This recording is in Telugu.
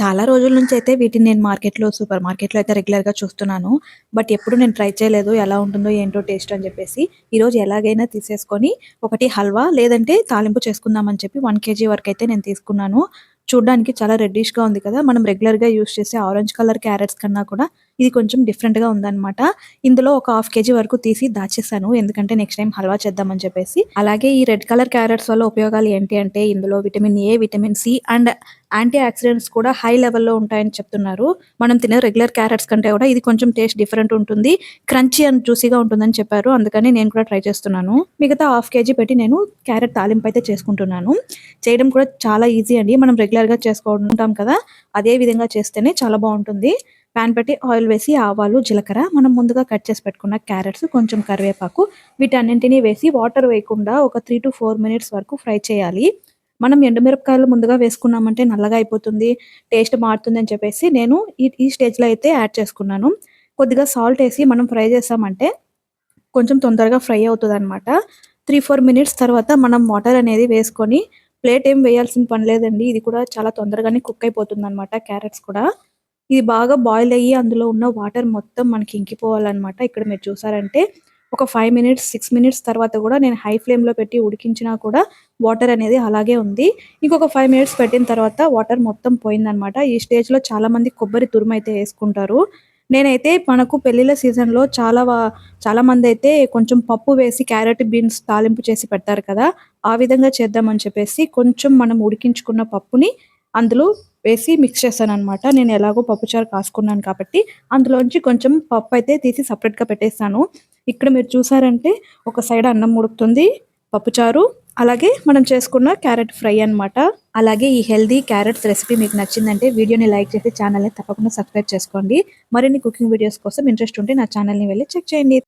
చాలా రోజుల నుంచి అయితే వీటిని నేను సూపర్ మార్కెట్‌లో అయితే రెగ్యులర్‌గా చూస్తున్నాను. బట్ ఎప్పుడు నేను ట్రై చేయలేదు. ఎలా ఉంటుందో ఏంటో టేస్ట్ అని చెప్పేసి. ఈరోజు ఎలాగైనా తీసేసుకొని ఒకటి హల్వా లేదంటే తాలింపు చేసుకుందాం అని చెప్పి 1 కేజీ వరకైతే నేను తీసుకున్నాను. చూడ్డానికి చాలా రెడ్డిష్‌గా ఉంది కదా! మనం రెగ్యులర్‌గా యూజ్ చేసే ఆరెంజ్ కలర్ క్యారట్స్ కన్నా కూడా ఇది కొంచెం డిఫరెంట్‌గా ఉందన్నమాట. ఇందులో ఒక హాఫ్ కేజీ వరకు తీసి దాచేసాను. ఎందుకంటే నెక్స్ట్ టైమ్ హల్వా చేద్దామని చెప్పేసి. అలాగే ఈ రెడ్ కలర్ క్యారట్స్ వల్ల ఉపయోగాలు ఏంటి అంటే ఇందులో vitamin A, vitamin C and antioxidants కూడా హై లెవెల్‌లో ఉంటాయని చెప్తున్నారు. మనం తినే రెగ్యులర్ క్యారట్స్ కంటే కూడా ఇది కొంచెం టేస్ట్ డిఫరెంట్ ఉంటుంది. క్రంచీ అండ్ జ్యూసీగా ఉంటుందని చెప్పారు. అందుకని నేను కూడా ట్రై చేస్తున్నాను. మిగతా హాఫ్ కేజీ పెట్టి నేను క్యారట్ తాలింపు అయితే చేసుకుంటున్నాను. చేయడం కూడా చాలా ఈజీ అండి. మనం రెగ్యులర్‌గా చేసుకుంటాం కదా! అదే విధంగా చేస్తేనే చాలా బావుంటుంది. పాన్ పెట్టి ఆయిల్ వేసి ఆవాలు, జీలకర్ర, మనం ముందుగా కట్ చేసి పెట్టుకున్న క్యారట్స్, కొంచెం కరివేపాకు వీటన్నింటిని వేసి వాటర్ వేయకుండా ఒక 3-4 మినిట్స్ వరకు ఫ్రై చేయాలి. మనం ఎండుమిరపకాయలు ముందుగా వేసుకున్నామంటే నల్లగా అయిపోతుంది, టేస్ట్ మారుతుందని చెప్పేసి నేను ఈ స్టేజ్‌లో అయితే యాడ్ చేసుకున్నాను. కొద్దిగా సాల్ట్ ఏసి మనం ఫ్రై చేసామంటే కొంచెం తొందరగా ఫ్రై అవుతదనమాట. 3-4 మినిట్స్ తర్వాత మనం వాటర్ అనేది వేసుకొని ప్లేట్ ఏం వేయాల్సిన పని లేదండి. ఇది కూడా చాలా తొందరగానే కుక్ అయిపోతుందనమాట క్యారట్స్ కూడా. ఇది బాగా బాయిల్ అయ్యి అందులో ఉన్న వాటర్ మొత్తం మనకి ఇంకిపోవాలనమాట. ఇక్కడ మీరు చూసారంటే ఒక 5 మినిట్స్, 6 మినిట్స్ తర్వాత కూడా నేను హై ఫ్లేమ్‌లో పెట్టి ఉడికించినా కూడా వాటర్ అనేది అలాగే ఉంది. ఇంకొక 5 మినిట్స్ పెట్టిన తర్వాత వాటర్ మొత్తం పోయిందనమాట. ఈ స్టేజ్‌లో చాలామంది కొబ్బరి తురుమైతే యేసుకుంటారు. నేనైతే మనకు పెళ్ళిళ్ళ సీజన్‌లో చాలామందైతే కొంచెం పప్పు వేసి క్యారట్, బీన్స్ తాలింపు చేసి పెడతారు కదా! ఆ విధంగా చేద్దామని చెప్పేసి కొంచెం మనం ఉడికించుకున్న పప్పుని అందులో వేసి మిక్స్ చేశాననమాట. నేను ఎలాగో పప్పుచారు కాసుకున్నాను కాబట్టి అందులోంచి కొంచెం పప్పయితే తీసి సెపరేట్‌గా పెట్టేసాను. ఇక్కడ మీరు చూసారంటే ఒక సైడ్ అన్నం ఉడుకుతుంది, పప్పుచారు, అలాగే మనం చేసుకున్న క్యారట్ ఫ్రై అనమాట. అలాగే ఈ హెల్తీ క్యారట్స్ రెసిపీ మీకు నచ్చిందంటే వీడియోని లైక్ చేసి ఛానల్‌ని తప్పకుండా సబ్స్క్రైబ్ చేసుకోండి. మరిన్ని కుకింగ్ వీడియోస్ కోసం ఇంట్రెస్ట్ ఉంటే నా ఛానల్‌ని వెళ్లి చెక్ చేయండి.